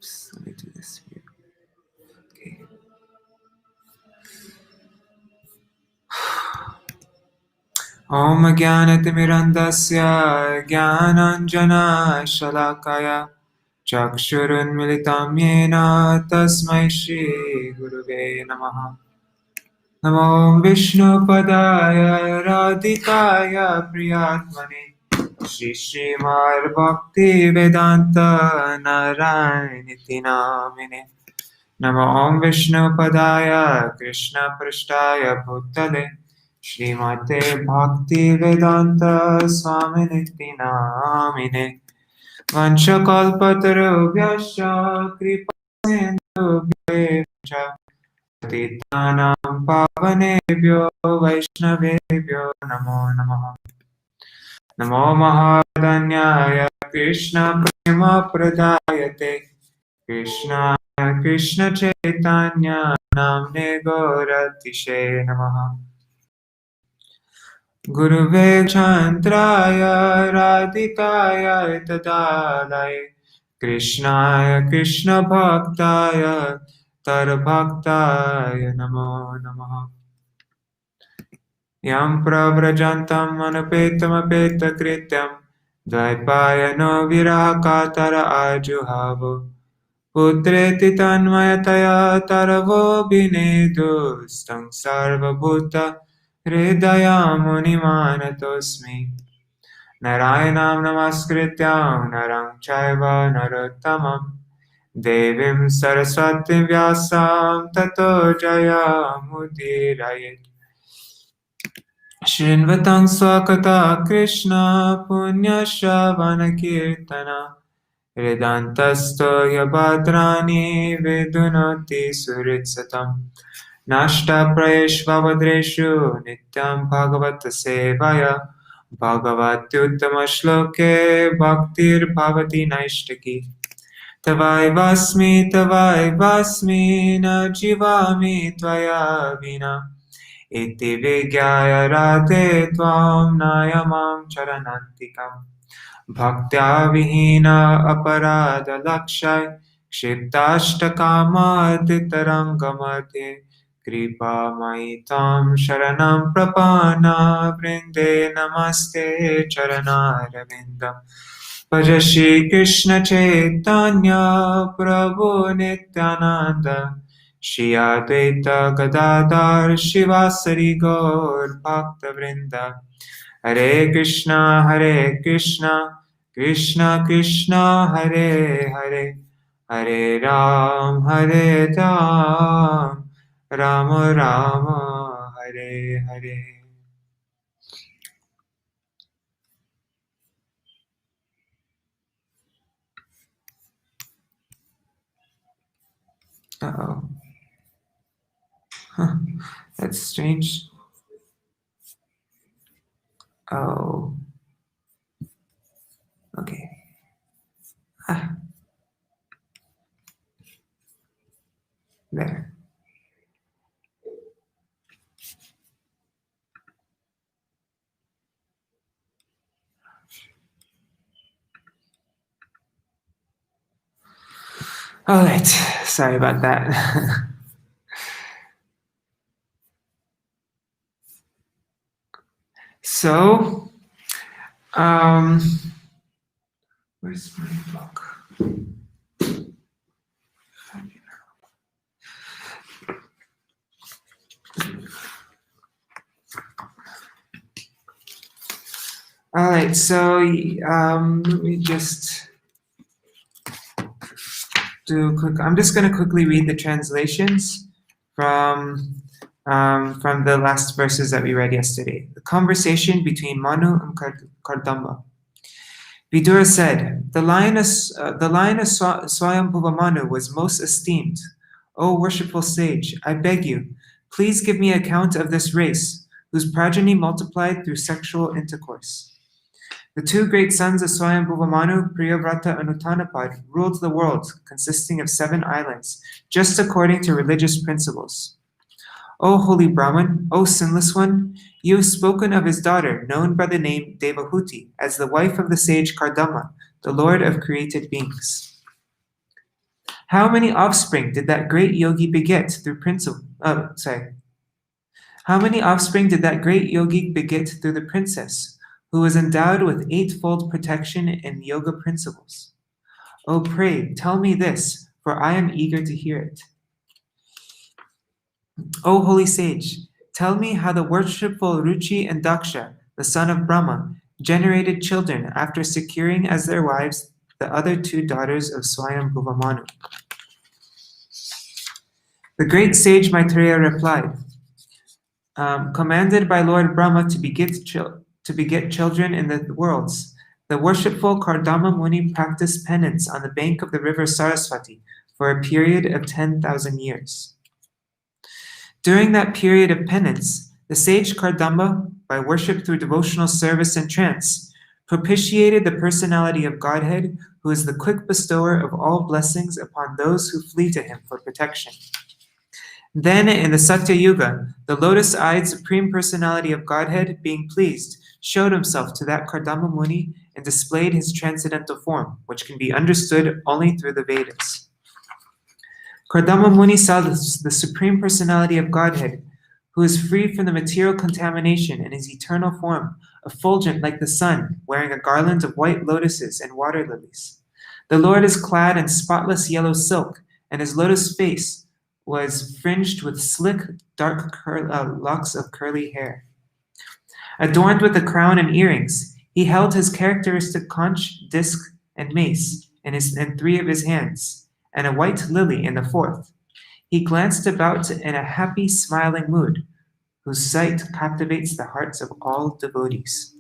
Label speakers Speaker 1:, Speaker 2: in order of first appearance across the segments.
Speaker 1: Oops, let me do this here. Okay. Om Jnanatimirandasya Jnananjana Shalakaya Chakshurunmilitam Yena Tasmai Shri Guruve Namaha. Namo Vishnu Padaya Radhikaya Priyatmane Śrīmad Bhāgavatam Narayani Namine. Namo Om Vishnu Padaya Krishna Prasthaya Bhutale Śrīmate Bhaktivedanta Swaminiti Namine. Vanchakalpatarubhyascha Kripasindhubhya Patitanam Pavanebhyo Vaishnavebhyo Namo Namaha. Namo Mahadanyaya Krishna Prema Pradayate Krishna Krishna Chaitanya Namne Gauratishe Namaha. Guruve Chandraya Radhikaya Tadalaya Krishnaya Krishna Bhaktaya Tarbhaktaya Namo Namaha. Yam Pravrajantam Anapetam Apeta Krityam Dvaipayano Virahakatara Ajuhavo Putreti Tanmayataya Taravo Binedu Stang Sarvabhuta Hridaya Munimanatosmi Narayanam Namaskrityam Narang Chaiva Narottamam Devim Saraswati Vyasam Tato Jaya Mudirayet Shrinvatang Swakata Krishna Punya Shravana Kirtana Vedantasto Yabhadrani Vedunoti Suritsatam Nashta Prayeshvavadreshu Nityam Bhagavata Sevaya Bhagavati Uttama Shloke Bhaktir Bhavati Naishtaki Tavai Vasmi Na Jivami Tvaya Vina Iti Vigyaya Radhe Tvam Nayamam Charanantikam Bhaktya Vihina Aparada Lakshay Kshiptastakama Ditarangamadhe Kripa Maitam Sharanam Prapana Vrinde Namaste Charanarvindam Bhaja Shri Krishna Chaitanya Prabhu Nityananda Shri Advaita Gadadhar Shivasari Gaur Bhakta Vrinda Hare Krishna Krishna Krishna Hare Hare Hare Ram Rama Rama Hare Hare. Uh-oh. Huh. That's strange. Oh. Okay. There. All right. Sorry about that. So, where's my book? All right, so let me just do a quick. I'm just going to quickly read the translations from the last verses that we read yesterday. The conversation between Manu and Kardama. Vidura said, "The line of Swayambhuva Manu was most esteemed. O worshipful sage, I beg you, please give me account of this race, whose progeny multiplied through sexual intercourse." The two great sons of Swayambhuva Manu, Priyavrata and Uttanapad, ruled the world, consisting of 7 islands, just according to religious principles. O holy Brahman, O sinless one, you have spoken of his daughter, known by the name Devahuti, as the wife of the sage Kardama, the lord of created beings. How many offspring did that great yogi beget through How many offspring did that great yogi beget through the princess, who was endowed with eightfold protection and yoga principles? Oh, pray, tell me this, for I am eager to hear it. O holy sage, tell me how the worshipful Ruchi and Daksha, the son of Brahma, generated children after securing as their wives the other two daughters of Swayambhuva Manu. The great sage Maitreya replied, commanded by Lord Brahma to beget children in the worlds, the worshipful Kardama Muni practiced penance on the bank of the river Saraswati for a period of 10,000 years. During that period of penance, the sage Kardama, by worship through devotional service and trance, propitiated the personality of Godhead, who is the quick bestower of all blessings upon those who flee to him for protection. Then, in the Satya Yuga, the lotus-eyed Supreme Personality of Godhead, being pleased, showed himself to that Kardama Muni and displayed his transcendental form, which can be understood only through the Vedas. Kardama Muni saw the Supreme Personality of Godhead, who is free from the material contamination in his eternal form, effulgent like the sun, wearing a garland of white lotuses and water lilies. The Lord is clad in spotless yellow silk, and his lotus face was fringed with slick, dark locks of curly hair. Adorned with a crown and earrings, he held his characteristic conch, disc, and mace in three of his hands, and a white lily in the fourth. He glanced about in a happy, smiling mood, whose sight captivates the hearts of all devotees.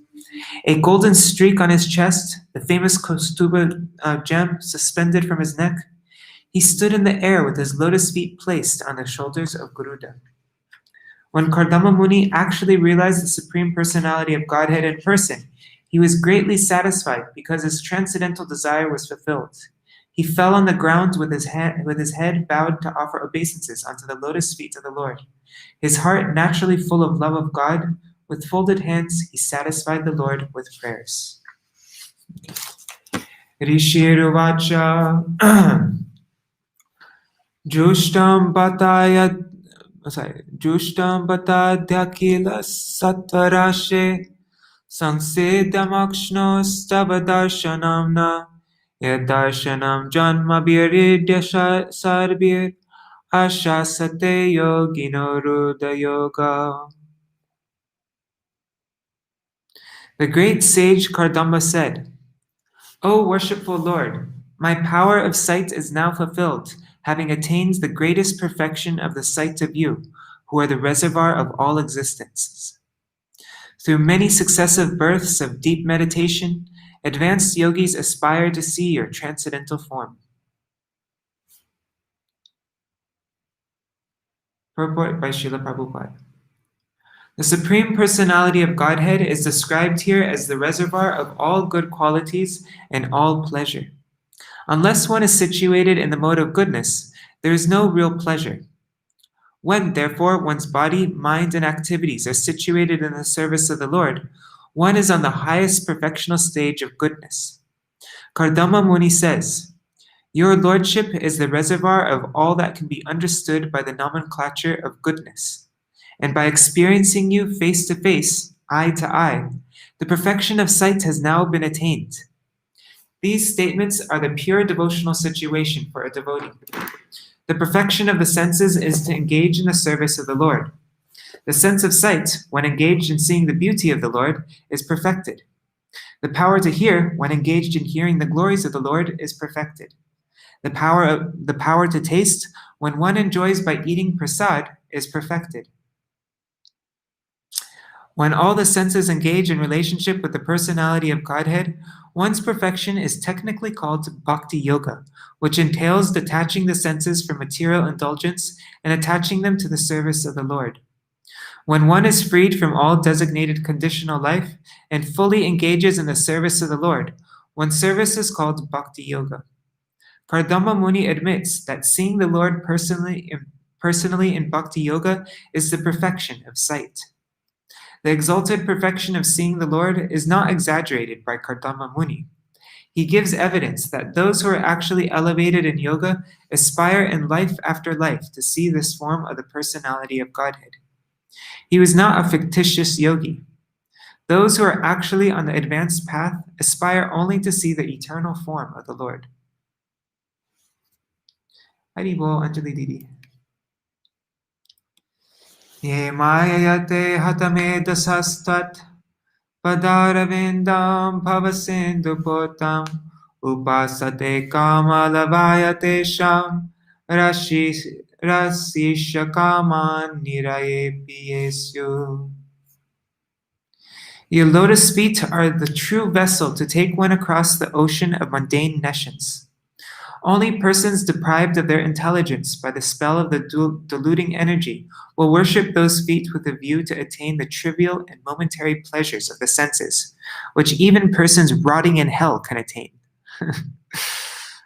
Speaker 1: A golden streak on his chest, the famous Kaustuba gem suspended from his neck, he stood in the air with his lotus feet placed on the shoulders of Garuda. When Kardama Muni actually realized the Supreme Personality of Godhead in person, he was greatly satisfied because his transcendental desire was fulfilled. He fell on the ground with his head bowed to offer obeisances unto the lotus feet of the Lord. His heart naturally full of love of God, with folded hands he satisfied the Lord with prayers. Rishiruvacha Jushtam Batadyakila Satvarashe Sansedamakshno Stavadarshanamna Yadarshanam Janmabhiridya Sarbir Ashasate Yogino Ruda Yoga. The great sage Kardama said, O worshipful Lord, my power of sight is now fulfilled, having attained the greatest perfection of the sight of you, who are the reservoir of all existences. Through many successive births of deep meditation, advanced yogis aspire to see your transcendental form. Purport by Srila Prabhupada. The Supreme Personality of Godhead is described here as the reservoir of all good qualities and all pleasure. Unless one is situated in the mode of goodness, there is no real pleasure. When, therefore, one's body, mind, and activities are situated in the service of the Lord, one is on the highest perfectional stage of goodness. Kardama Muni says, Your Lordship is the reservoir of all that can be understood by the nomenclature of goodness, and by experiencing you face to face, eye to eye, the perfection of sight has now been attained. These statements are the pure devotional situation for a devotee. The perfection of the senses is to engage in the service of the Lord. The sense of sight, when engaged in seeing the beauty of the Lord, is perfected. The power to hear, when engaged in hearing the glories of the Lord, is perfected. The power to taste, when one enjoys by eating prasad, is perfected. When all the senses engage in relationship with the personality of Godhead, one's perfection is technically called bhakti yoga, which entails detaching the senses from material indulgence and attaching them to the service of the Lord. When one is freed from all designated conditional life and fully engages in the service of the Lord, one's service is called bhakti yoga. Kardama Muni admits that seeing the Lord personally in bhakti yoga is the perfection of sight. The exalted perfection of seeing the Lord is not exaggerated by Kardama Muni. He gives evidence that those who are actually elevated in yoga aspire in life after life to see this form of the personality of Godhead. He was not a fictitious yogi. Those who are actually on the advanced path aspire only to see the eternal form of the Lord. Haribol, Anjali Didi. Ye mayayate hatame dasastat padaravindam bhavasindu potam upasate kamalavayate sham rasisha kaman niraye piyesyu. Your lotus feet are the true vessel to take one across the ocean of mundane nescience. Only persons deprived of their intelligence by the spell of the deluding energy will worship those feet with a view to attain the trivial and momentary pleasures of the senses, which even persons rotting in hell can attain.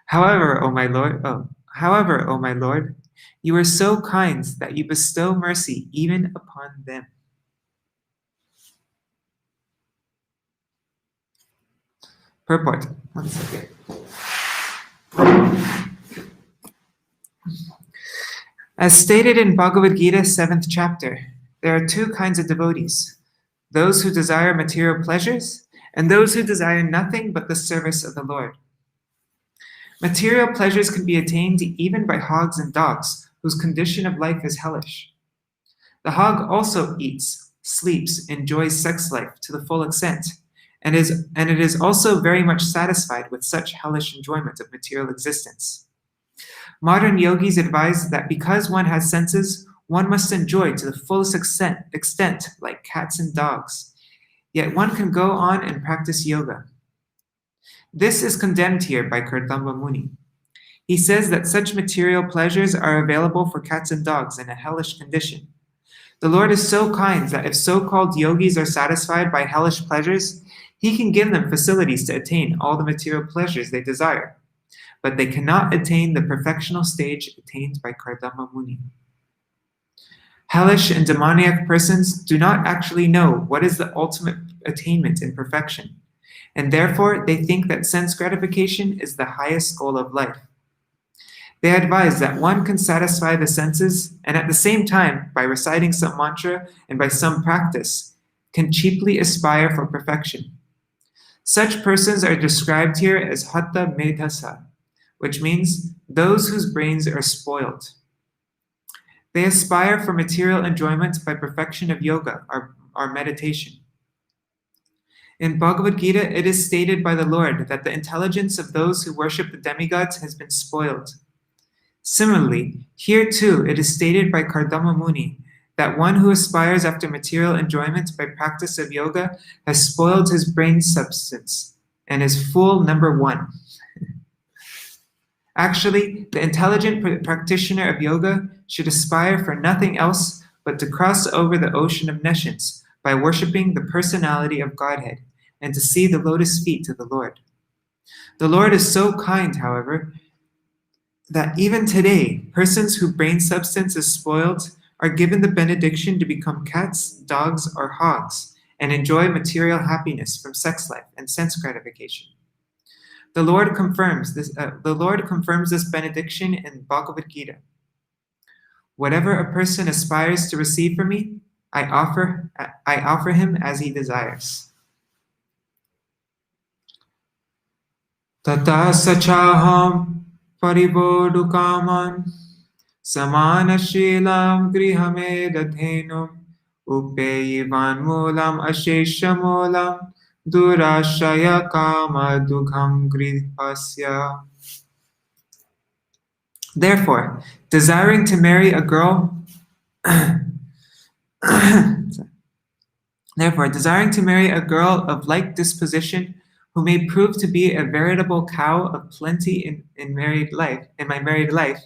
Speaker 1: However, O my Lord, you are so kind that you bestow mercy even upon them. Purport. One second. As stated in Bhagavad Gita 7th chapter, there are two kinds of devotees, those who desire material pleasures and those who desire nothing but the service of the Lord. Material pleasures can be attained even by hogs and dogs, whose condition of life is hellish. The hog also eats, sleeps, enjoys sex life to the full extent, and it is also very much satisfied with such hellish enjoyment of material existence. Modern yogis advise that because one has senses, one must enjoy to the fullest extent like cats and dogs. Yet one can go on and practice yoga. This is condemned here by Kardama Muni. He says that such material pleasures are available for cats and dogs in a hellish condition. The Lord is so kind that if so-called yogis are satisfied by hellish pleasures, he can give them facilities to attain all the material pleasures they desire. But they cannot attain the perfectional stage attained by Kardama Muni. Hellish and demoniac persons do not actually know what is the ultimate attainment in perfection, and therefore they think that sense gratification is the highest goal of life. They advise that one can satisfy the senses and at the same time, by reciting some mantra and by some practice, can cheaply aspire for perfection. Such persons are described here as Hatha Medhasa, which means those whose brains are spoiled. They aspire for material enjoyment by perfection of yoga or meditation. In Bhagavad Gita, it is stated by the Lord that the intelligence of those who worship the demigods has been spoiled. Similarly, here too it is stated by Kardama Muni that one who aspires after material enjoyment by practice of yoga has spoiled his brain substance and is fool number one. Actually, the intelligent practitioner of yoga should aspire for nothing else but to cross over the ocean of nescience by worshiping the personality of Godhead and to see the lotus feet of the Lord. The Lord is so kind, however, that even today, persons whose brain substance is spoiled are given the benediction to become cats, dogs, or hogs and enjoy material happiness from sex life and sense gratification. The Lord confirms this benediction in Bhagavad Gita. Whatever a person aspires to receive from me, I offer him as he desires. Tata sachaham paribodu kaman samana shilam grihame dathenum upeyivan mulam ashesha mulam durashaya kama dukham grihasya. Therefore, desiring to marry a girl of like disposition who may prove to be a veritable cow of plenty in my married life,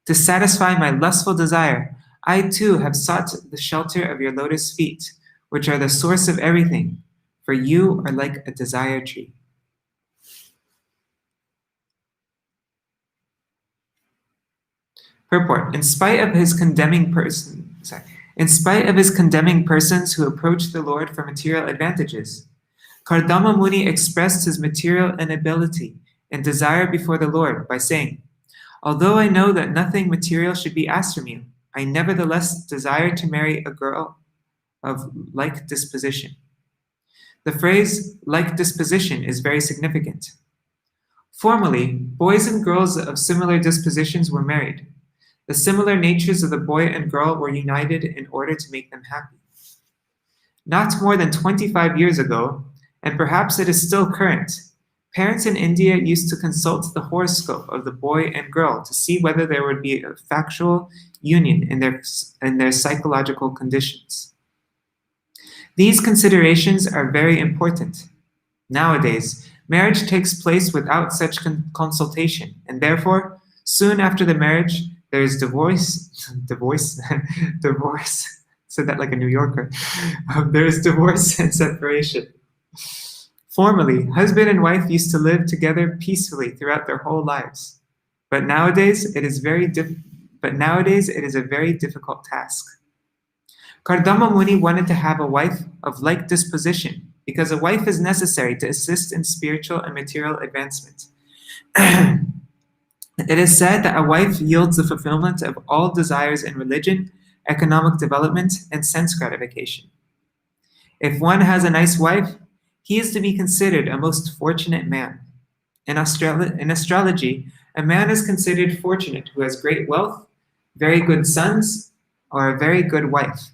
Speaker 1: to satisfy my lustful desire, I too have sought the shelter of your lotus feet, which are the source of everything, for you are like a desire tree. Purport: in spite of his condemning persons who approach the Lord for material advantages, Kardama Muni expressed his material inability and desire before the Lord by saying, "Although I know that nothing material should be asked from you, I nevertheless desire to marry a girl of like disposition." The phrase like disposition is very significant. Formerly, boys and girls of similar dispositions were married. The similar natures of the boy and girl were united in order to make them happy. Not more than 25 years ago, and perhaps it is still current, parents in India used to consult the horoscope of the boy and girl to see whether there would be a factual union in their psychological conditions. These considerations are very important. Nowadays, marriage takes place without such consultation, and therefore, soon after the marriage, there is divorce. Said that like a New Yorker. There is divorce and separation. Formerly, husband and wife used to live together peacefully throughout their whole lives. But nowadays, it is a very difficult task. Kardama Muni wanted to have a wife of like disposition because a wife is necessary to assist in spiritual and material advancement. It is said that a wife yields the fulfillment of all desires in religion, economic development, and sense gratification. If one has a nice wife, he is to be considered a most fortunate man. In astrology, a man is considered fortunate who has great wealth, very good sons, or a very good wife.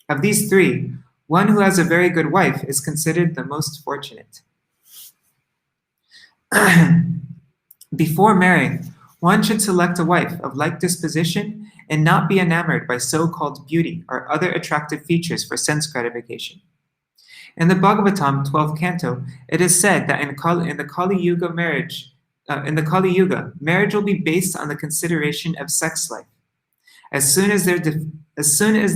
Speaker 1: Of these three, one who has a very good wife is considered the most fortunate. Before marrying, one should select a wife of like disposition and not be enamored by so-called beauty or other attractive features for sense gratification. In the Bhāgavatam 12th canto, it is said that in the Kali Yuga, marriage will be based on the consideration of sex life. As soon as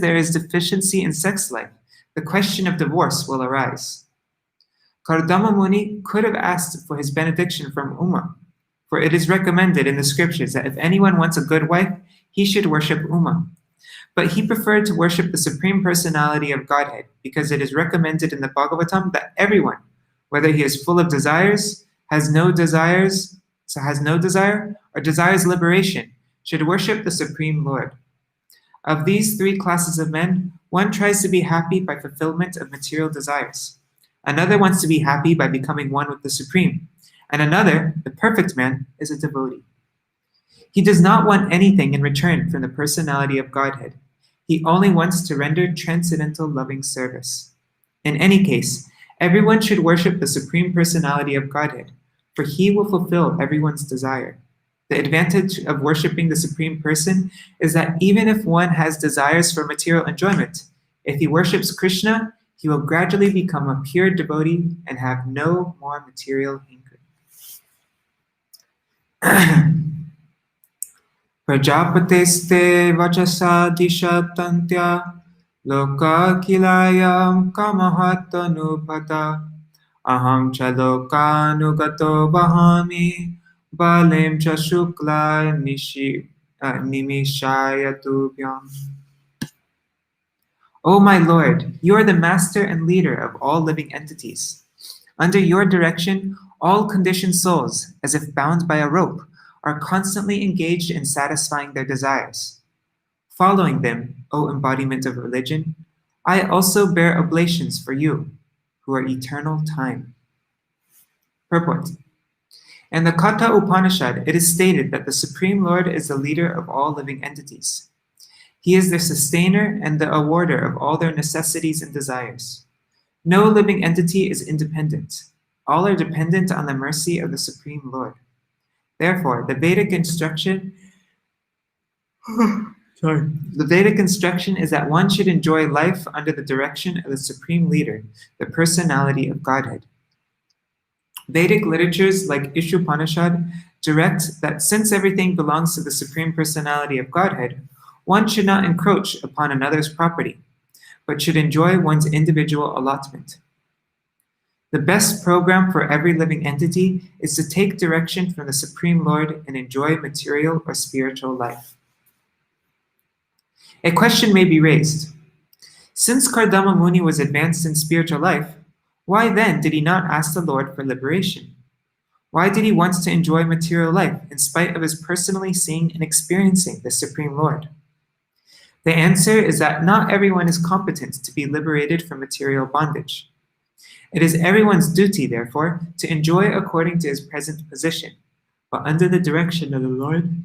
Speaker 1: there is deficiency in sex life, the question of divorce will arise. Kardama Muni could have asked for his benediction from Uma, for it is recommended in the scriptures that if anyone wants a good wife, he should worship Uma. But he preferred to worship the Supreme Personality of Godhead because it is recommended in the Bhāgavatam that everyone, whether he is full of desires, has no desire, or desires liberation, should worship the Supreme Lord. Of these three classes of men, one tries to be happy by fulfillment of material desires. Another wants to be happy by becoming one with the Supreme. And another, the perfect man, is a devotee. He does not want anything in return from the personality of Godhead. He only wants to render transcendental loving service. In any case, everyone should worship the Supreme Personality of Godhead, for he will fulfill everyone's desire. The advantage of worshiping the Supreme Person is that even if one has desires for material enjoyment, if he worships Krishna, he will gradually become a pure devotee and have no more material hankering. Prajapateste vachasa dishatantya loka kilayam kamahatanupata aham cha lokanugato bahami balem cha shukla nimishayatubhyam. O my Lord, you are the master and leader of all living entities. Under your direction, all conditioned souls, as if bound by a rope, are constantly engaged in satisfying their desires. Following them, O embodiment of religion, I also bear oblations for you, who are eternal time. Purport. In the Katha Upanishad, it is stated that the Supreme Lord is the leader of all living entities. He is their sustainer and the awarder of all their necessities and desires. No living entity is independent. All are dependent on the mercy of the Supreme Lord. Therefore, the Vedic instruction is that one should enjoy life under the direction of the Supreme Leader, the personality of Godhead. Vedic literatures like Ishupanishad direct that since everything belongs to the Supreme Personality of Godhead, one should not encroach upon another's property, but should enjoy one's individual allotment. The best program for every living entity is to take direction from the Supreme Lord and enjoy material or spiritual life. A question may be raised. Since Kardama Muni was advanced in spiritual life, Why then did he not ask the Lord for liberation? Why did he want to enjoy material life in spite of his personally seeing and experiencing the Supreme Lord? The answer is that not everyone is competent to be liberated from material bondage. It is everyone's duty, therefore, to enjoy according to his present position, but under the direction of the Lord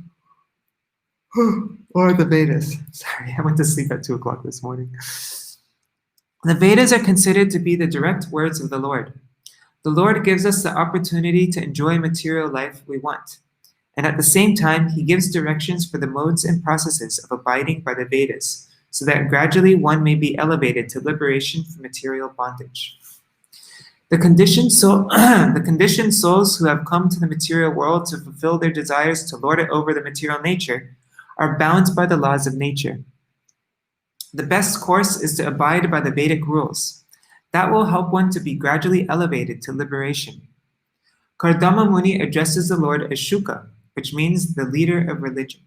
Speaker 1: or the Vedas. Sorry, I went to sleep at 2 o'clock this morning. The Vedas are considered to be the direct words of the Lord. The Lord gives us the opportunity to enjoy material life we want, and at the same time, he gives directions for the modes and processes of abiding by the Vedas, so that gradually one may be elevated to liberation from material bondage. The conditioned souls who have come to the material world to fulfill their desires to lord it over the material nature are bound by the laws of nature. The best course is to abide by the Vedic rules. That will help one to be gradually elevated to liberation. Kardama Muni addresses the Lord as Shuka, which means the leader of religion.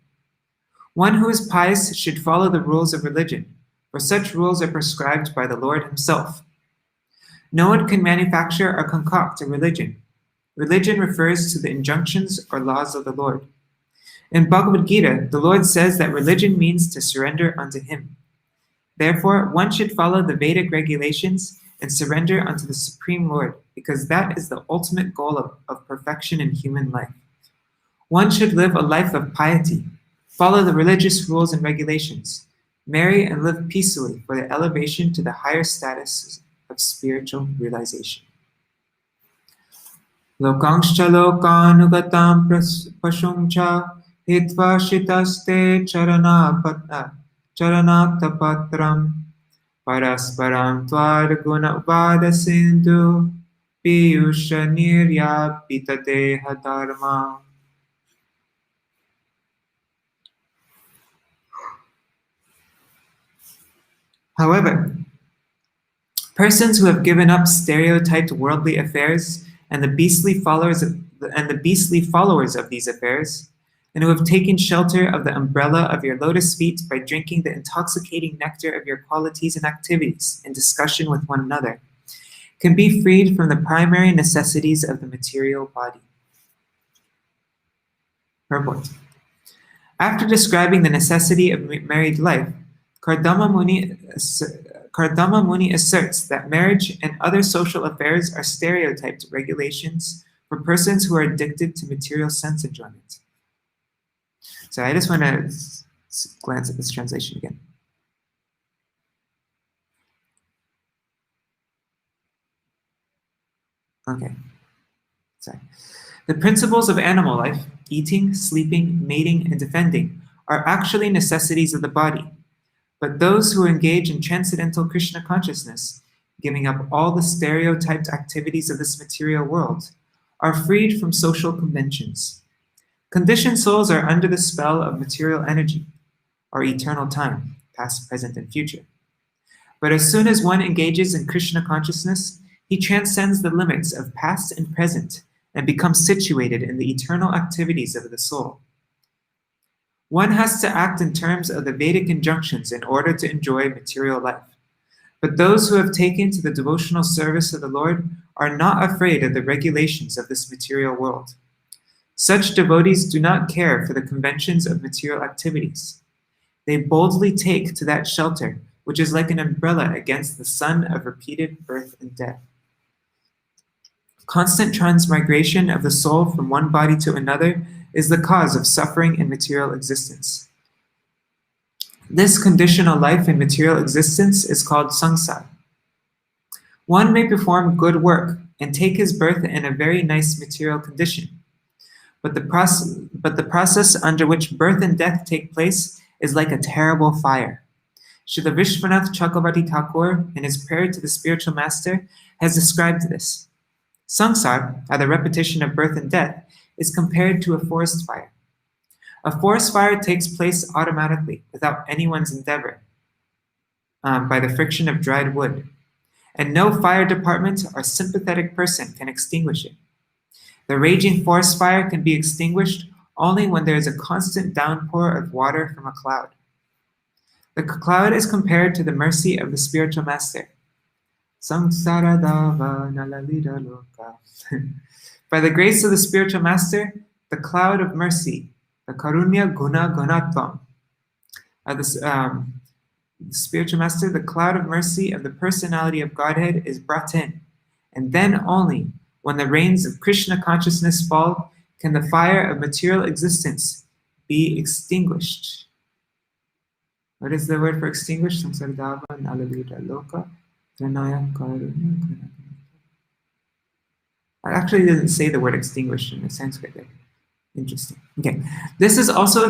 Speaker 1: One who is pious should follow the rules of religion, for such rules are prescribed by the Lord himself. No one can manufacture or concoct a religion. Religion refers to the injunctions or laws of the Lord. In Bhagavad Gita, the Lord says that religion means to surrender unto him. Therefore, one should follow the Vedic regulations and surrender unto the Supreme Lord, because that is the ultimate goal of perfection in human life. One should live a life of piety, follow the religious rules and regulations, marry and live peacefully for the elevation to the higher status of spiritual realization. Lokangscha lokanugatam pasumcha hitva shitaste charanakta parasparam tvad gunavada sindhu piyusha niryapita deha dharma. However, persons who have given up stereotyped worldly affairs and the beastly followers of these affairs, and who have taken shelter of the umbrella of your lotus feet by drinking the intoxicating nectar of your qualities and activities in discussion with one another, can be freed from the primary necessities of the material body. Purport. After describing the necessity of married life, Kardama Muni asserts that marriage and other social affairs are stereotyped regulations for persons who are addicted to material sense enjoyment. So I just want to glance at this translation again. Okay, sorry. The principles of animal life, eating, sleeping, mating, and defending, are actually necessities of the body. But those who engage in transcendental Krishna consciousness, giving up all the stereotyped activities of this material world, are freed from social conventions. Conditioned souls are under the spell of material energy, or eternal time, past, present, and future. But as soon as one engages in Krishna consciousness, he transcends the limits of past and present and becomes situated in the eternal activities of the soul. One has to act in terms of the Vedic injunctions in order to enjoy material life. But those who have taken to the devotional service of the Lord are not afraid of the regulations of this material world. Such devotees do not care for the conventions of material activities. They boldly take to that shelter, which is like an umbrella against the sun of repeated birth and death. Constant transmigration of the soul from one body to another is the cause of suffering in material existence. This conditional life in material existence is called samsara. One may perform good work and take his birth in a very nice material condition, but the process under which birth and death take place is like a terrible fire. Srila Vishwanath Chakravarti Thakur, in his prayer to the spiritual master, has described this. Samsara, at the repetition of birth and death, is compared to a forest fire. A forest fire takes place automatically, without anyone's endeavor, by the friction of dried wood, and no fire department or sympathetic person can extinguish it. The raging forest fire can be extinguished only when there is a constant downpour of water from a cloud. The cloud is compared to the mercy of the spiritual master. Samsaradava nalalita loka. By the grace of the spiritual master, the cloud of mercy, the karunya guna gunatvam, the spiritual master, the cloud of mercy of the personality of Godhead is brought in. And then only, when the rains of Krishna consciousness fall, can the fire of material existence be extinguished. What is the word for extinguished? Samsaradava nalalita loka. It actually doesn't say the word extinguished in the Sanskrit there. Interesting. Okay, this is also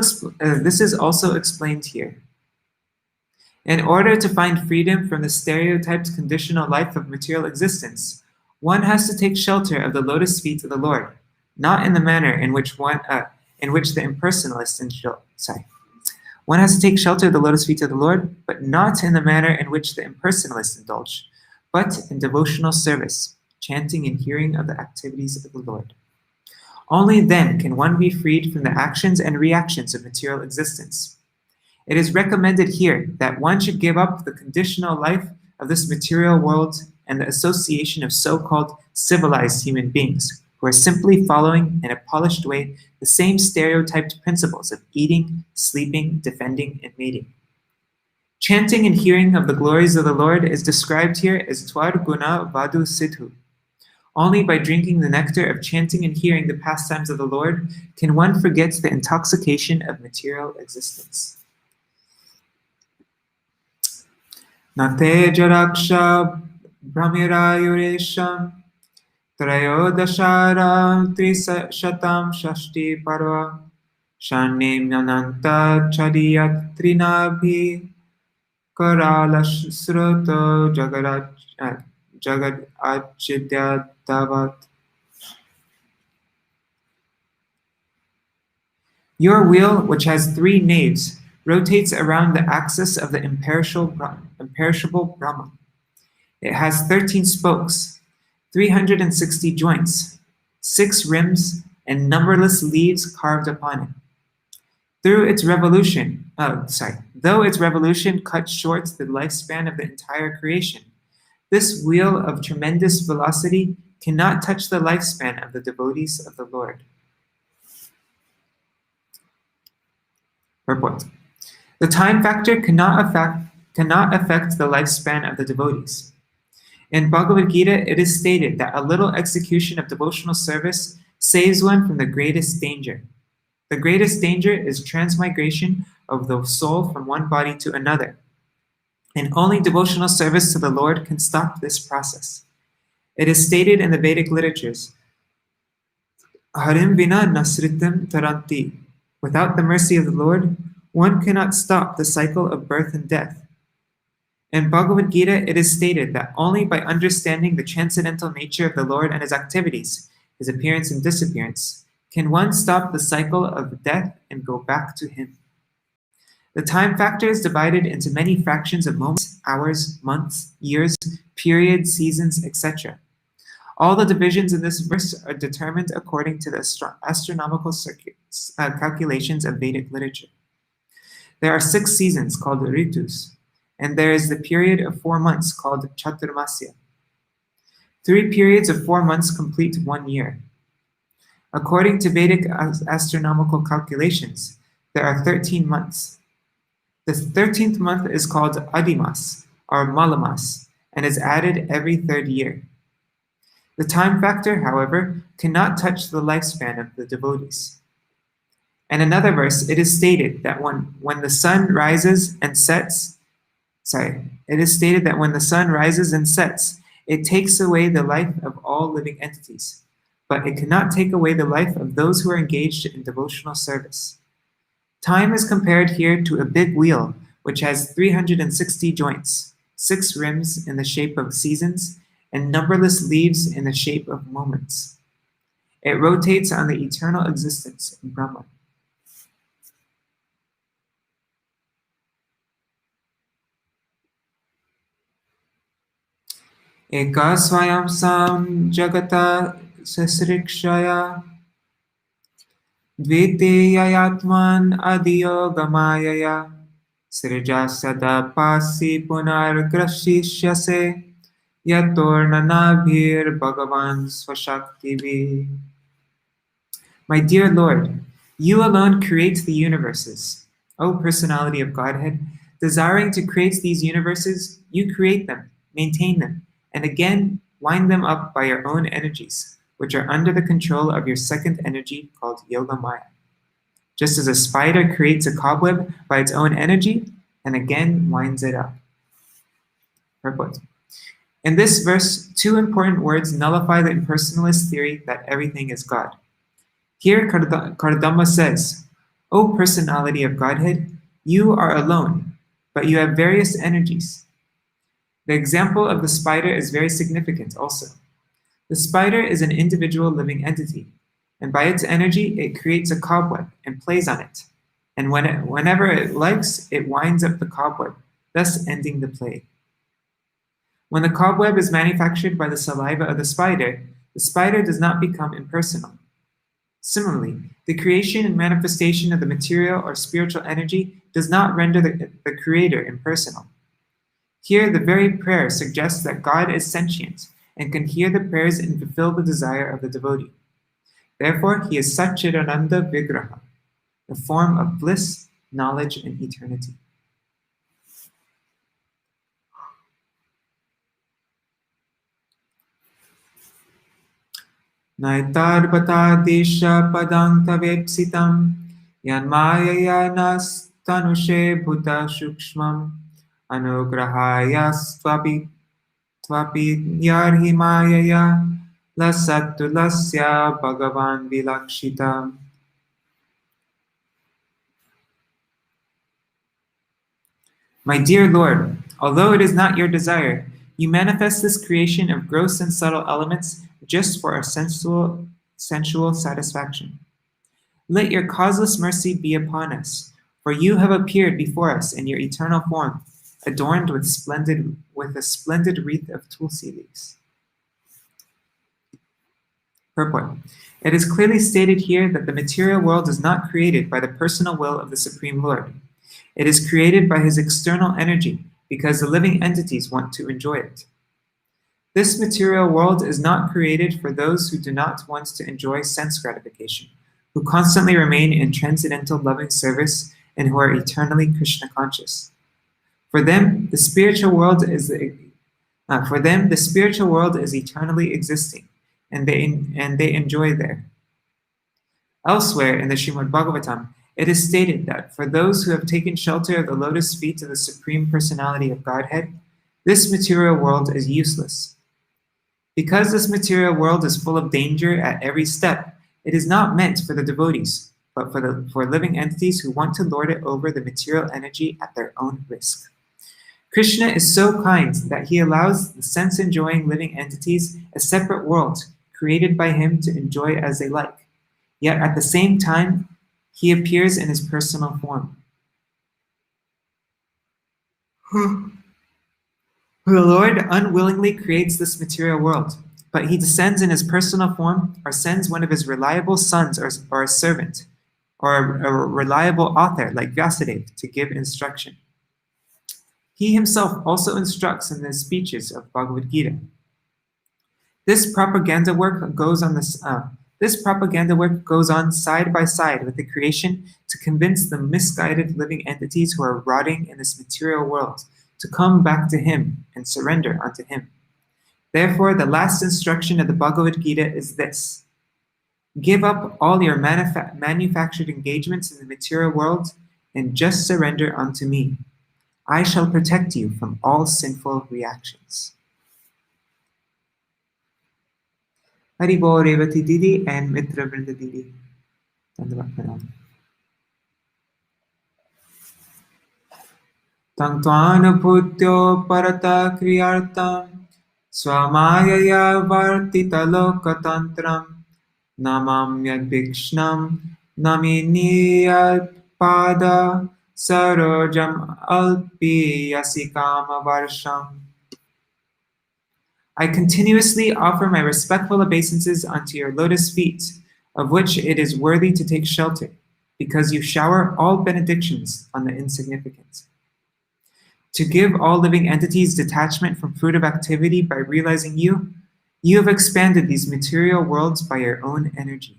Speaker 1: explained here. In order to find freedom from the stereotyped conditional life of material existence, one has to take shelter of the lotus feet of the Lord, not in the manner in which the impersonalist One has to take shelter of the lotus feet of the Lord, but not in the manner in which the impersonalists indulge, but in devotional service, chanting and hearing of the activities of the Lord. Only then can one be freed from the actions and reactions of material existence. It is recommended here that one should give up the conditional life of this material world and the association of so-called civilized human beings, who are simply following in a polished way the same stereotyped principles of eating, sleeping, defending, and mating. Chanting and hearing of the glories of the Lord is described here as Twar Guna Vadu Siddhu. Only by drinking the nectar of chanting and hearing the pastimes of the Lord can one forget the intoxication of material existence. Nate Jaraksha Brahmirayuresham Trayodashara Trishatam Shashti Parva Shanim Nananta Chariyat Trinabhi Karalasruto Jagad Achidya Davat. Your wheel, which has 3 naves, rotates around the axis of the imperishable Brahma. It has 13 spokes, 360 joints, 6 rims, and numberless leaves carved upon it. Though its revolution cut short the lifespan of the entire creation, this wheel of tremendous velocity cannot touch the lifespan of the devotees of the Lord. Purport. The time factor cannot affect the lifespan of the devotees. In Bhagavad Gita, it is stated that a little execution of devotional service saves one from the greatest danger. The greatest danger is transmigration of the soul from one body to another. And only devotional service to the Lord can stop this process. It is stated in the Vedic literatures, Harim vina nasritam taranti. Without the mercy of the Lord, one cannot stop the cycle of birth and death. In Bhagavad Gita, it is stated that only by understanding the transcendental nature of the Lord and his activities, his appearance and disappearance, can one stop the cycle of death and go back to him. The time factor is divided into many fractions of moments, hours, months, years, periods, seasons, etc. All the divisions in this verse are determined according to the astronomical calculations of Vedic literature. There are 6 seasons called ritus, and there is the period of 4 months called chaturmasya. 3 periods of 4 months complete 1 year. According to Vedic astronomical calculations, there are 13 months. The 13th month is called Adimas, or Malamas, and is added every 3rd year. The time factor, however, cannot touch the lifespan of the devotees. In another verse, it is stated that when the sun rises and sets, it takes away the life of all living entities, but it cannot take away the life of those who are engaged in devotional service. Time is compared here to a big wheel, which has 360 joints, 6 rims in the shape of seasons, and numberless leaves in the shape of moments. It rotates on the eternal existence in Brahman. Eka swayam sam jagata sasrikshaya Dvitiyayatman adiyogamayaya Srija sada pasi punar grashishyase yatornanabhir bhagavan swashaktivi. My dear Lord, you alone create the universes. O Personality of Godhead, desiring to create these universes, you create them, maintain them, and again wind them up by your own energies, which are under the control of your second energy called Yoga Maya. Just as a spider creates a cobweb by its own energy and again winds it up. Purport. In this verse, two important words nullify the impersonalist theory that everything is God. Here, Kardama says, O Personality of Godhead, you are alone, but you have various energies. The example of the spider is very significant also. The spider is an individual living entity, and by its energy, it creates a cobweb and plays on it. And whenever it likes, it winds up the cobweb, thus ending the play. When the cobweb is manufactured by the saliva of the spider does not become impersonal. Similarly, the creation and manifestation of the material or spiritual energy does not render the creator impersonal. Here, the very prayer suggests that God is sentient and can hear the prayers and fulfill the desire of the devotee. Therefore, he is Satchidananda Vigraha, the form of bliss, knowledge, and eternity. Naitarbhatadesha padantavepsitam yanmayaya nastanushe bhuta shukshmam anugrahaya tvapi yarhimayaya lasattu lasya bhagavan vilakshita. My dear Lord, although it is not your desire, you manifest this creation of gross and subtle elements just for our sensual satisfaction. Let your causeless mercy be upon us, for you have appeared before us in your eternal form, adorned with a splendid wreath of tulsi leaves. Purport. It is clearly stated here that the material world is not created by the personal will of the Supreme Lord. It is created by his external energy because the living entities want to enjoy it. This material world is not created for those who do not want to enjoy sense gratification, who constantly remain in transcendental loving service and who are eternally Krishna conscious. For them, the spiritual world is eternally existing, and they enjoy there. Elsewhere in the Śrīmad Bhāgavatam, it is stated that for those who have taken shelter of the lotus feet of the Supreme Personality of Godhead, this material world is useless. Because this material world is full of danger at every step, it is not meant for the devotees, but for living entities who want to lord it over the material energy at their own risk. Krishna is so kind that he allows the sense-enjoying living entities a separate world created by him to enjoy as they like. Yet at the same time, he appears in his personal form. The Lord unwillingly creates this material world, but he descends in his personal form or sends one of his reliable sons or a servant, or a reliable author like Vyasadeva to give instruction. He himself also instructs in the speeches of Bhagavad Gita. This propaganda work goes on side by side with the creation to convince the misguided living entities who are rotting in this material world to come back to him and surrender unto him. Therefore, the last instruction of the Bhagavad Gita is this: give up all your manufactured engagements in the material world and just surrender unto me. I shall protect you from all sinful reactions. Haribo Revati Didi and Mitra Vrinda Didi. Tangtvana Putyo Parata Kriyartam Swamayaya Vartita Lokatantram Namam Yad Bhikshnam Naminiyad Pada Sarojam Alpi Yasikama Varsham. I continuously offer my respectful obeisances unto your lotus feet, of which it is worthy to take shelter, because you shower all benedictions on the insignificant. To give all living entities detachment from fruitive activity by realizing you, you have expanded these material worlds by your own energy.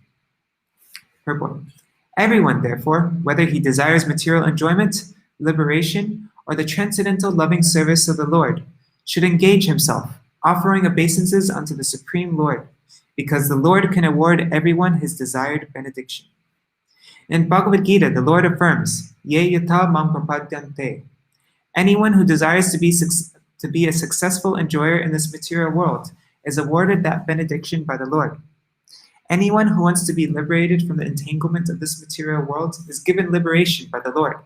Speaker 1: Purport. Everyone, therefore, whether he desires material enjoyment, liberation, or the transcendental loving service of the Lord, should engage himself, offering obeisances unto the Supreme Lord, because the Lord can award everyone his desired benediction. In Bhagavad Gita, the Lord affirms, Ye yata mam prapadyante. Anyone who desires to be a successful enjoyer in this material world is awarded that benediction by the Lord. Anyone who wants to be liberated from the entanglement of this material world is given liberation by the Lord.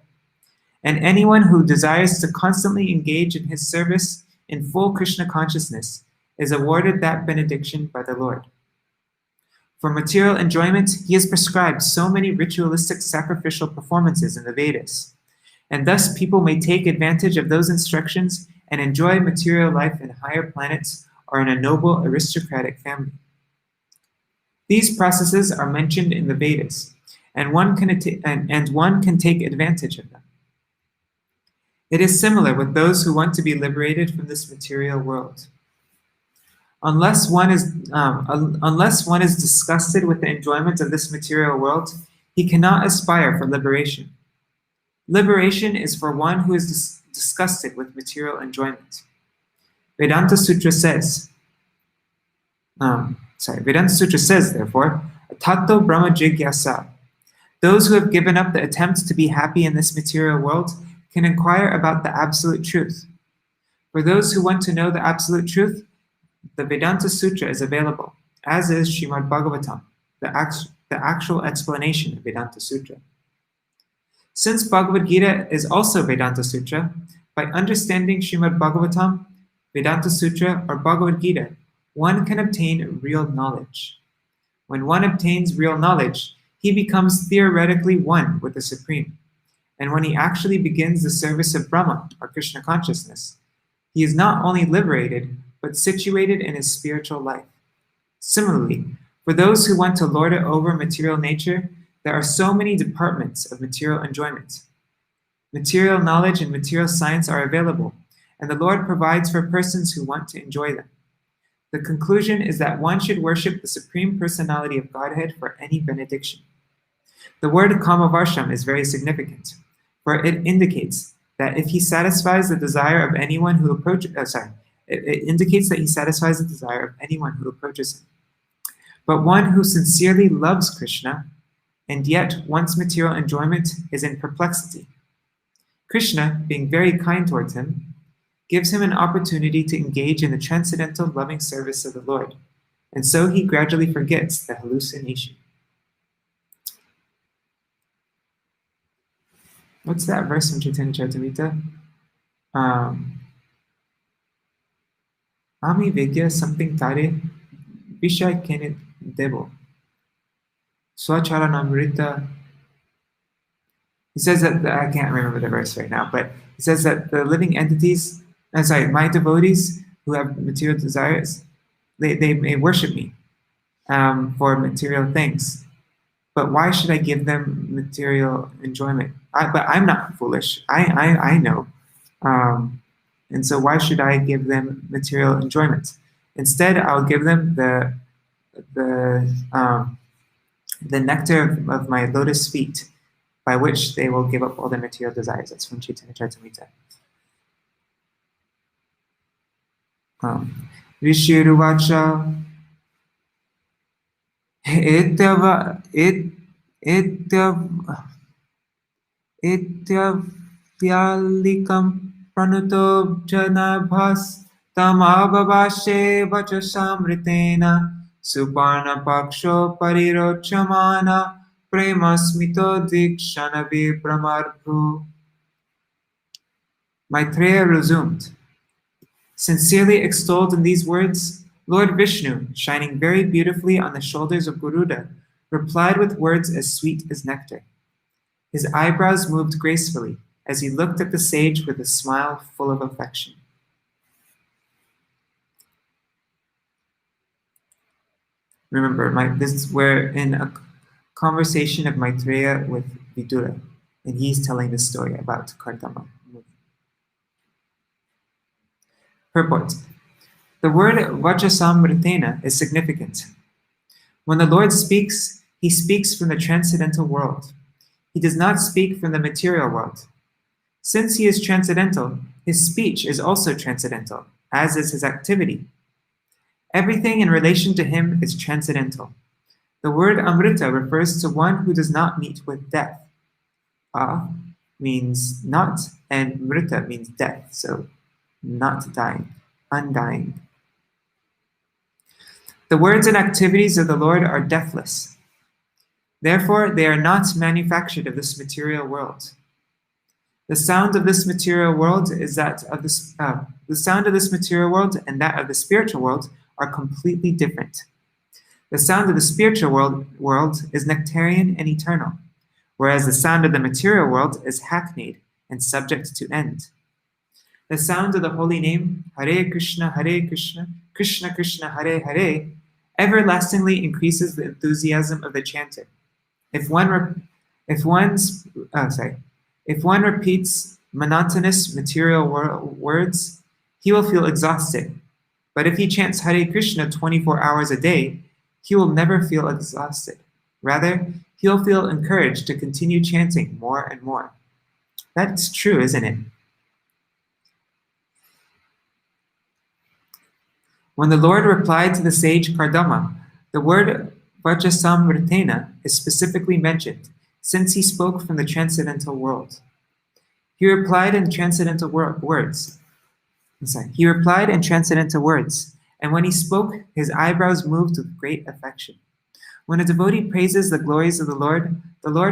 Speaker 1: And anyone who desires to constantly engage in his service in full Krishna consciousness is awarded that benediction by the Lord. For material enjoyment, he has prescribed so many ritualistic sacrificial performances in the Vedas, and thus people may take advantage of those instructions and enjoy material life in higher planets or in a noble aristocratic family. These processes are mentioned in the Vedas, and one can take advantage of them. It is similar with those who want to be liberated from this material world. Unless one is disgusted with the enjoyment of this material world, he cannot aspire for liberation. Liberation is for one who is disgusted with material enjoyment. Vedanta Sutra says, therefore, Tato Brahma Jigyasa. Those who have given up the attempt to be happy in this material world can inquire about the absolute truth. For those who want to know the absolute truth, the Vedanta Sutra is available, as is Śrīmad Bhāgavatam, the actual explanation of Vedanta Sutra. Since Bhagavad Gita is also Vedanta Sutra, by understanding Śrīmad Bhāgavatam, Vedanta Sutra, or Bhagavad Gita, one can obtain real knowledge. When one obtains real knowledge, he becomes theoretically one with the Supreme. And when he actually begins the service of Brahma, or Krishna consciousness, he is not only liberated, but situated in his spiritual life. Similarly, for those who want to lord it over material nature, there are so many departments of material enjoyment. Material knowledge and material science are available, and the Lord provides for persons who want to enjoy them. The conclusion is that one should worship the Supreme Personality of Godhead for any benediction. The word Kamavarsham is very significant, for it indicates that if he satisfies the desire of anyone who approaches, it indicates that he satisfies the desire of anyone who approaches him. But one who sincerely loves Krishna and yet wants material enjoyment is in perplexity. Krishna, being very kind towards him, gives him an opportunity to engage in the transcendental loving service of the Lord, and so he gradually forgets the hallucination. What's that verse from Chaitanya Charitamrita? Ami Vidya something tare Vishai Kenit Devo. Swacharanamrita. He says that, I can't remember the verse right now, but he says that the living entities, my devotees who have material desires, they may worship me for material things. But why should I give them material enjoyment? But I'm not foolish. I know. And so why should I give them material enjoyment? Instead, I'll give them the nectar of my lotus feet, by which they will give up all their material desires. That's from Chaitanya Charitamrita. Rishiruvacha Ityavyalikam pranuto janabhas tamabhavashe vachasamritena suparna paksho parirochamana premasmito dikshana vibramarbhu. Maitreya resumed, sincerely extolled in these words, Lord Vishnu, shining very beautifully on the shoulders of Garuda, replied with words as sweet as nectar. His eyebrows moved gracefully as he looked at the sage with a smile full of affection. Remember, we're in a conversation of Maitreya with Vidura, and he's telling the story about Kardama. Purport. The word Vachasamritena is significant. When the Lord speaks, he speaks from the transcendental world. He does not speak from the material world. Since he is transcendental, his speech is also transcendental, as is his activity. Everything in relation to him is transcendental. The word Amrita refers to one who does not meet with death. Means not, and Mrita means death, so not dying, undying. The words and activities of the Lord are deathless. Therefore, they are not manufactured of this material world. The sound of this material world is that of the sound of this material world and that of the spiritual world are completely different. The sound of the spiritual world is nectarian and eternal, whereas the sound of the material world is hackneyed and subject to end. The sound of the holy name, Hare Krishna, Krishna Krishna, Hare Hare, everlastingly increases the enthusiasm of the chanter. If one repeats monotonous material words, he will feel exhausted. But if he chants Hare Krishna 24 hours a day, he will never feel exhausted. Rather, he'll feel encouraged to continue chanting more and more. That's true, isn't it? When the Lord replied to the sage Kardama, the word Vachasamritena is specifically mentioned, since he spoke from the transcendental world. He replied in transcendental words. And when he spoke, his eyebrows moved with great affection. When a devotee praises the glories of the Lord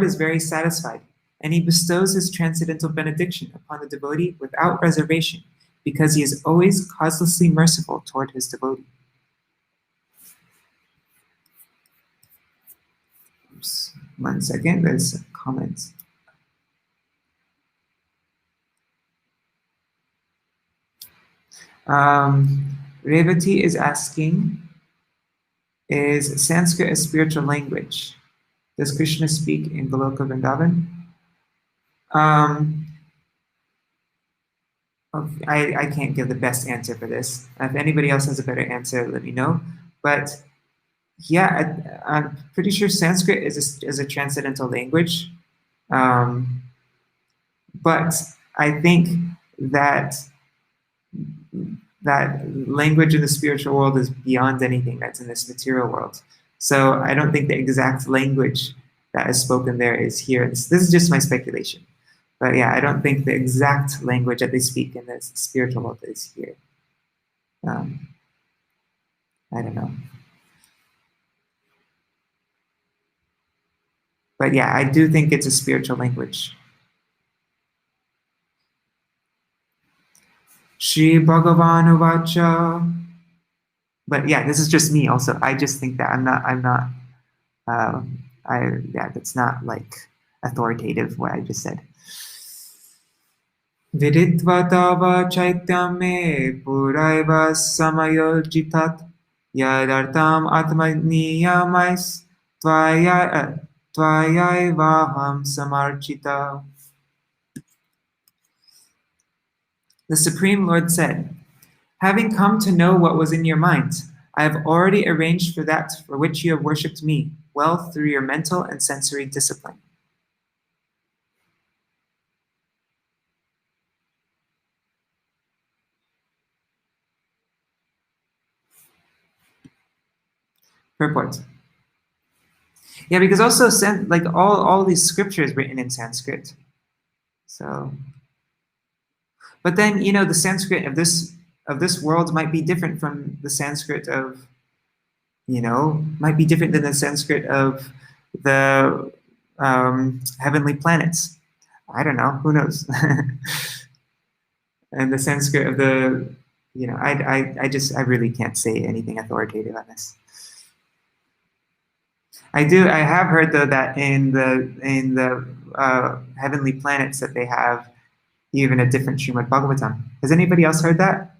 Speaker 1: is very satisfied, and he bestows his transcendental benediction upon the devotee without reservation, because he is always causelessly merciful toward his devotee. Oops. 1 second, there's a comment. Revati is asking, is Sanskrit a spiritual language? Does Krishna speak in Goloka Vrindavan? I can't give the best answer for this. If anybody else has a better answer, let me know. But yeah, I'm pretty sure Sanskrit is a transcendental language. But I think that language in the spiritual world is beyond anything that's in this material world. So I don't think the exact language that is spoken there is here. This is just my speculation. But yeah, I don't think the exact language that they speak in this spiritual world is here. I don't know. But yeah, I do think it's a spiritual language. Shri Bhagavan Uvacha. But yeah, this is just me also. I just think that that's not like authoritative what I just said. Viditva tava chaityame puraiva samayojitat yadartam atmaniyamais tvayaivaham samarchita. The Supreme Lord said, having come to know what was in your mind, I have already arranged for that for which you have worshipped me, well through your mental and sensory discipline. Purport. Yeah, because also like all these scriptures written in Sanskrit. So, but then the Sanskrit of this world might be different from the Sanskrit of might be different than the Sanskrit of the heavenly planets. I don't know. Who knows? And the Sanskrit of the I really can't say anything authoritative on this. I have heard though that in the heavenly planets that they have even a different Śrīmad Bhāgavatam. Has anybody else heard that?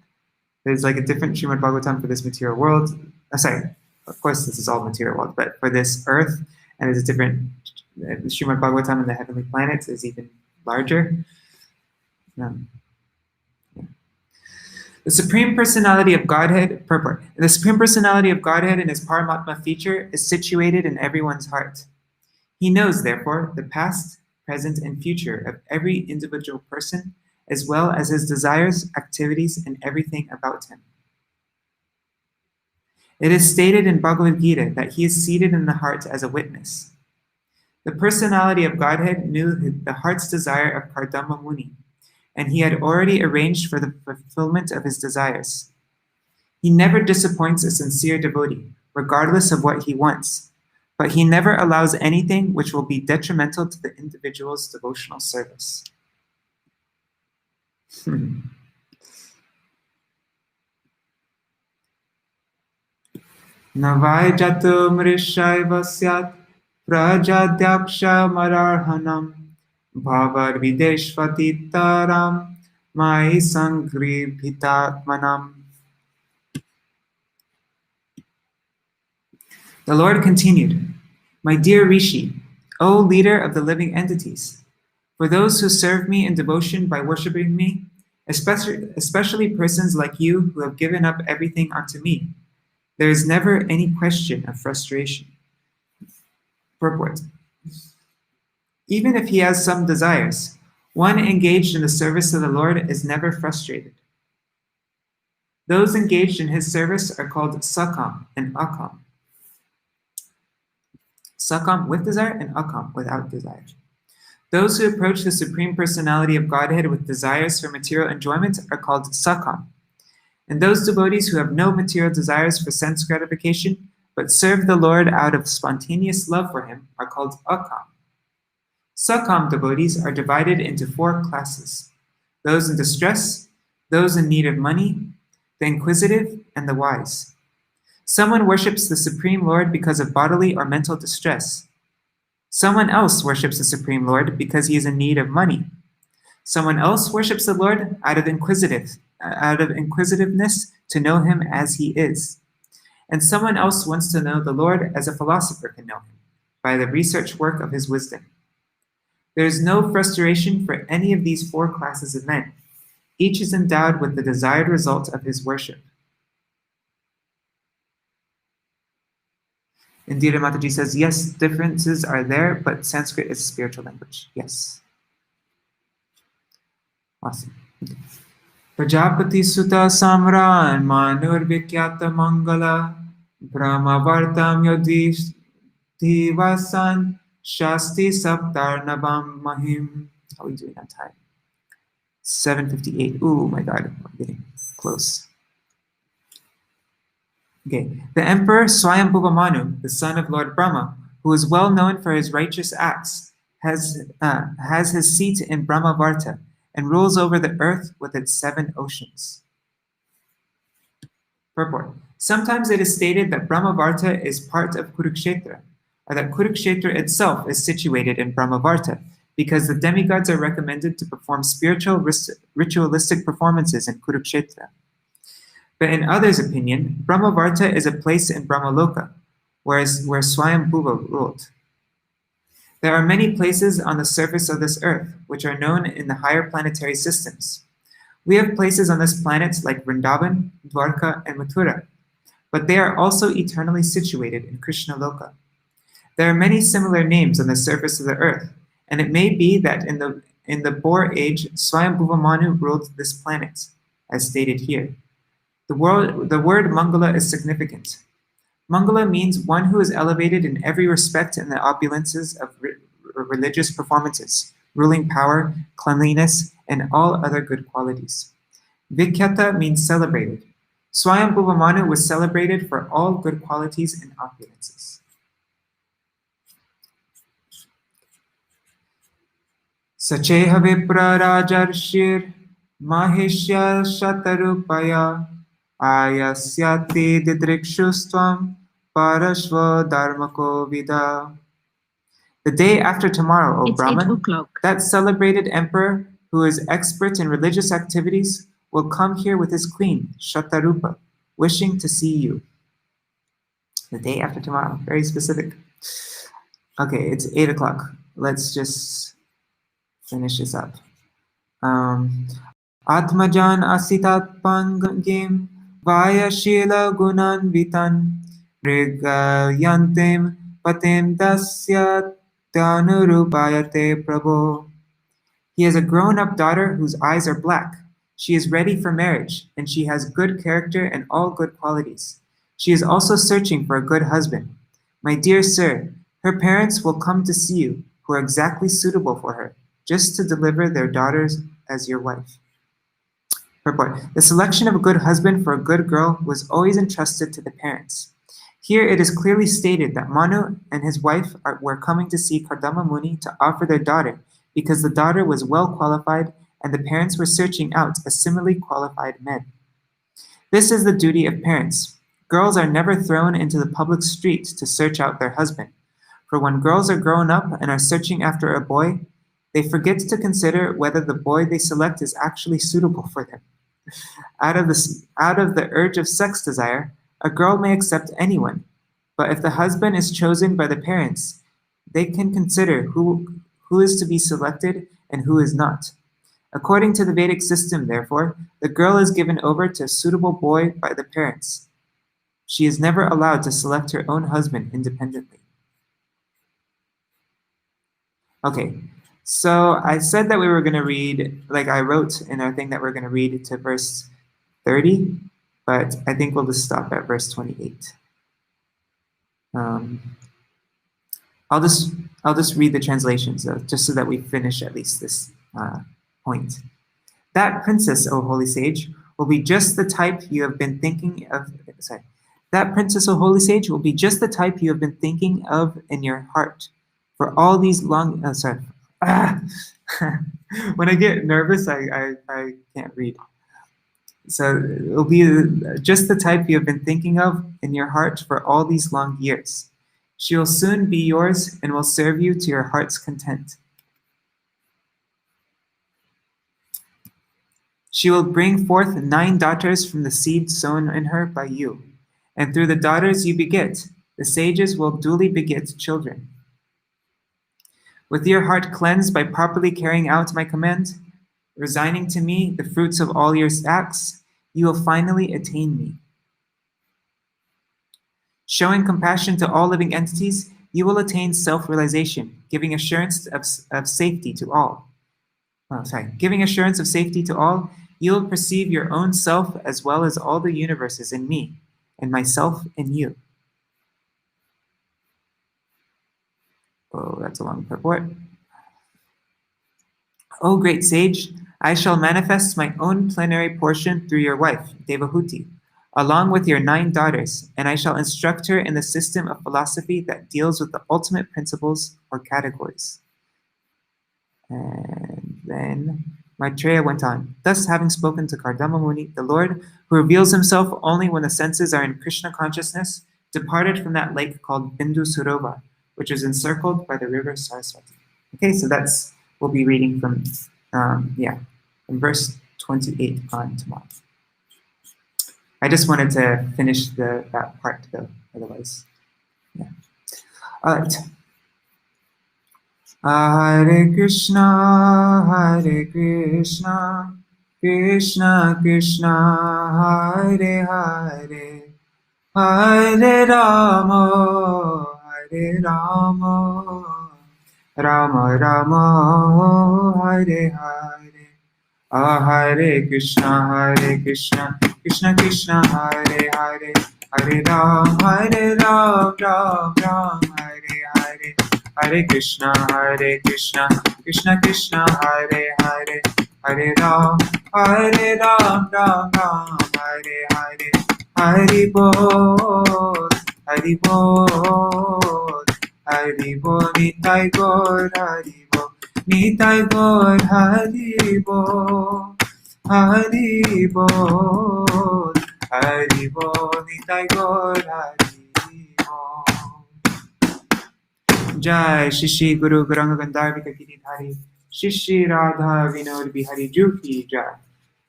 Speaker 1: There's like a different Śrīmad Bhāgavatam for this material world. Sorry, of course this is all material world, but for this earth, and there's a different Śrīmad Bhāgavatam in the heavenly planets is even larger. The Supreme Personality of Godhead, purport. The Supreme Personality of Godhead in his Paramatma feature is situated in everyone's heart. He knows, therefore, the past, present, and future of every individual person, as well as his desires, activities, and everything about him. It is stated in Bhagavad Gita that he is seated in the heart as a witness. The personality of Godhead knew the heart's desire of Kardama Muni, and he had already arranged for the fulfillment of his desires. He never disappoints a sincere devotee, regardless of what he wants, but he never allows anything which will be detrimental to the individual's devotional service. Navai jatu mrishaiva syat prajadyaksha mararhanam bhavar videshvatitaram mai sangribhitatmanam. The Lord continued, "My dear Rishi, O leader of the living entities, for those who serve me in devotion by worshipping me, especially persons like you who have given up everything unto me, there is never any question of frustration." Purport. Even if he has some desires, one engaged in the service of the Lord is never frustrated. Those engaged in his service are called sakam and akam. Sakam with desire and akam without desire. Those who approach the Supreme Personality of Godhead with desires for material enjoyment are called sakam. And those devotees who have no material desires for sense gratification, but serve the Lord out of spontaneous love for him, are called akam. Sakam devotees are divided into 4 classes: those in distress, those in need of money, the inquisitive, and the wise. Someone worships the Supreme Lord because of bodily or mental distress. Someone else worships the Supreme Lord because he is in need of money. Someone else worships the Lord out of inquisitiveness to know him as he is. And someone else wants to know the Lord as a philosopher can know him, by the research work of his wisdom. There is no frustration for any of these 4 classes of men. Each is endowed with the desired result of his worship. Indira Mataji says, yes, differences are there, but Sanskrit is a spiritual language. Yes. Awesome. Prajapati Sutta Samran Manur Vikyata Mangala Brahmavartam Yodhivasan Shasti Saptar Navam Mahim. How are we doing on time? 7:58. Oh my God, we're getting close. Okay, the Emperor Swayambhuva Manu, the son of Lord Brahma, who is well known for his righteous acts, has his seat in Brahmavarta and rules over the earth with its 7 oceans. Purport. Sometimes it is stated that Brahmavarta is part of Kurukshetra, or that Kurukshetra itself is situated in Brahmavarta, because the demigods are recommended to perform spiritual ritualistic performances in Kurukshetra. But in others' opinion, Brahmavarta is a place in Brahmaloka, where Swayambhuva ruled. There are many places on the surface of this earth, which are known in the higher planetary systems. We have places on this planet like Vrindavan, Dwarka, and Mathura, but they are also eternally situated in Krishnaloka. There are many similar names on the surface of the earth, and it may be that in the Bohr age, Swayambhuva Manu ruled this planet, as stated here. The word Mangala is significant. Mangala means one who is elevated in every respect in the opulences of religious performances, ruling power, cleanliness, and all other good qualities. Vikyata means celebrated. Swayambhuva Manu was celebrated for all good qualities and opulences. Sacheha Vipra Rajarshir Maheshya Shatarupaya Ayasyati Didrikshustvam Parashva Dharmako Vida. The day after tomorrow, O Brahman, that celebrated emperor who is expert in religious activities will come here with his queen, Shatarupa, wishing to see you. The day after tomorrow, very specific. Okay, it's 8 o'clock. Let's just finish this up. Atmajan asitat pangim vaya shila gunan vitan Rigayantim patim dasya tanurupayate prabho. He has a grown-up daughter whose eyes are black. She is ready for marriage, and she has good character and all good qualities. She is also searching for a good husband. My dear sir, her parents will come to see you, who are exactly suitable for her, just to deliver their daughters as your wife. Purport. The selection of a good husband for a good girl was always entrusted to the parents. Here it is clearly stated that Manu and his wife were coming to see Kardama Muni to offer their daughter, because the daughter was well qualified and the parents were searching out a similarly qualified man. This is the duty of parents. Girls are never thrown into the public street to search out their husband. For when girls are grown up and are searching after a boy, they forget to consider whether the boy they select is actually suitable for them. Out of the urge of sex desire, a girl may accept anyone, but if the husband is chosen by the parents, they can consider who is to be selected and who is not. According to the Vedic system, therefore, the girl is given over to a suitable boy by the parents. She is never allowed to select her own husband independently. Okay, so I said that we were going to read, like I wrote in our thing that we're going to read to verse 30, but I think we'll just stop at verse 28. I'll just read the translations though, just so that we finish at least this point. That princess, O holy sage, will be just the type you have been thinking of. Sorry. That princess, O holy sage, will be just the type you have been thinking of in your heart for all these long. When I get nervous, I can't read. So it will be just the type you have been thinking of in your heart for all these long years. She will soon be yours and will serve you to your heart's content. She will bring forth 9 daughters from the seed sown in her by you, and through the daughters you beget, the sages will duly beget children. With your heart cleansed by properly carrying out my command, resigning to me the fruits of all your acts, you will finally attain me. Showing compassion to all living entities, you will attain self-realization, giving assurance of safety to all. Giving assurance of safety to all, you will perceive your own self as well as all the universes in me, and myself in you. Oh, that's a long purport. O great sage, I shall manifest my own plenary portion through your wife, Devahuti, along with your 9 daughters, and I shall instruct her in the system of philosophy that deals with the ultimate principles or categories. And then Maitreya went on. Thus, having spoken to Kardama Muni, the Lord, who reveals himself only when the senses are in Krishna consciousness, departed from that lake called Bindu Surova, which is encircled by the river Saraswati. Okay, so we'll be reading from verse 28 on tomorrow. I just wanted to finish that part though, otherwise, yeah. All right. Hare Krishna, Krishna Krishna, Hare Hare, Hare Rama, Rama Rama, Hare Hare. Hare Krishna, Krishna Krishna, Hare Hare, Hare Ram, Ram Ram, Hare Hare. Hare Krishna, Krishna Krishna, Hare Hare, Hare Ram, Ram Ram, Hare Hare. Hari Bol, Hari Bol, Hari Bol, Nitai Gaur, Hari Bol, Nitai Gaur, Hari Bol, Hari Bol, Hari Bol, Nitai Gaur, Hari Bol. Jai Shri Guru Gauranga Gandharvika Giridhari, Shri Radha Vinod Bihari Ju ki Jai,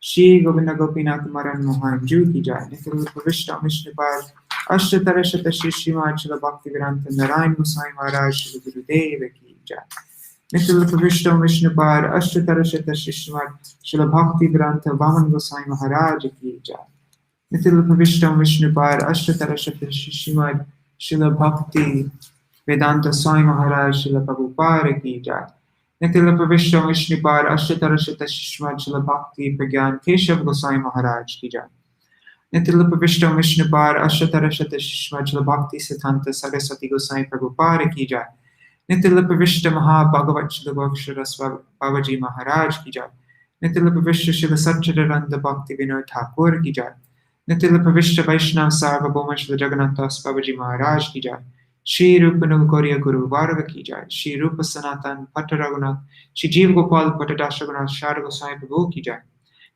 Speaker 1: Shri Govinda Gopinath Maran Mohan Ju ki Jai, Nityarupa Vishnu Vishnupad, Ashtatara Shata Shri Srimad Srila Bhaktivedanta Narayan Goswami Maharaj Shri Gurudev ki Jai. Nitilapa Vishnu Vishnupad Ashtatarashata Shishmad Srila Bhakti Grantha Vaman Gosai Maharaj Ki Jai. Nitilapa Vishnu Vishnupad Ashtatarashata Shishmad Srila Bhakti Vedanta Swami Maharaj Srila Prabhupada Ki Jai. Nitilapa Vishnu Vishnupad Ashtatarashata Shishmad Srila Bhakti Pragyan Keshav Gosai Maharaj Ki Jai. Nitilapa Vishnu Vishnupad Ashtatarashata Shishmad Srila Bhakti Siddhanta Saraswati Gosai Prabhupada Ki Jai. Nitilapa Vishnu Maha Bhagavat Srila Gokshara Babaji Maharaj Ki Jai. Nitilapa Vishnu Srila Satchidananda Bhakti Vinod Thakur Ki Jai. Nitilapa Vishnu Vaishnav Sarvabhauma Srila Jagannath Das Babaji Maharaj Ki Jai. Shri Rupa Nugauriya Guru Varga Ki Jai. Shri Rupa Sanatan Pata Raghunath. Shri Jeev Gopal Pata Dashraghunath Shara Gosai Prabhu Ki Jai.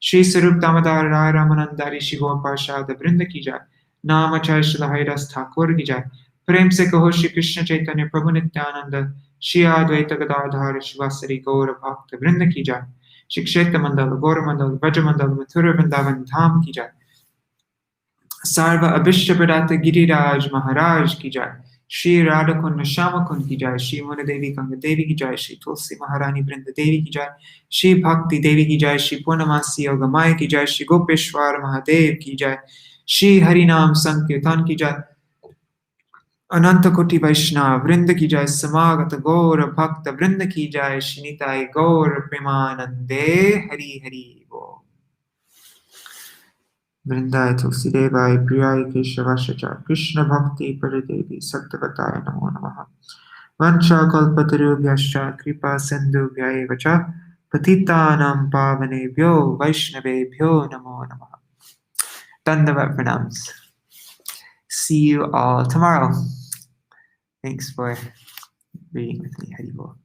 Speaker 1: Shri Sarup Damodar Rai Ramanandari Shri Gaur Parshad Vrinda Ki Jai. Namachay Srila Haridas Thakur Ki Jai. प्रेम से कहो श्री कृष्ण चैतन्य प्रभु नित्यानंद श्री अद्वैत गदाधर शिवासरी गौर भक्त वृंद की जाय। श्री क्षेत्र मंडल गौर मंडल ब्रज मंडल मथुरा वृंदावन धाम की जाय। सर्व अभिष्ट प्रदात गिरिराज महाराज की जाय। श्री राधा कुंड श्याम कुंड की जाय। श्री मुन देवी गंग देवी की जाय। श्री तुलसी महारानी वृंद देवी की जाय। श्री भक्ति देवी की जाय। श्री पूर्णमासी योगमाय की जाय। श्री गोपेश्वर महादेव की जाय। श्री हरिनाम संकीर्तन की जाय। अनंत कोटि वैष्णव वृंद की जय। समागत गौर भक्त वृंद की जय। श्री निताय गौर प्रेमानंदे हरि हरि बोल। वृंदाय तुलसीदेवाय प्रियाय केशवाय च कृष्ण भक्ति परदेवी सत्यवताय नमो नमः। वंशा कल्पतरुभ्यश्च कृपा सिन्धुभ्यैव च पतितानां पावनेभ्यो वैष्णवेभ्यो नमो नमः। Dandavat pranams. See you all tomorrow. Thanks for reading with me. Hari Bol.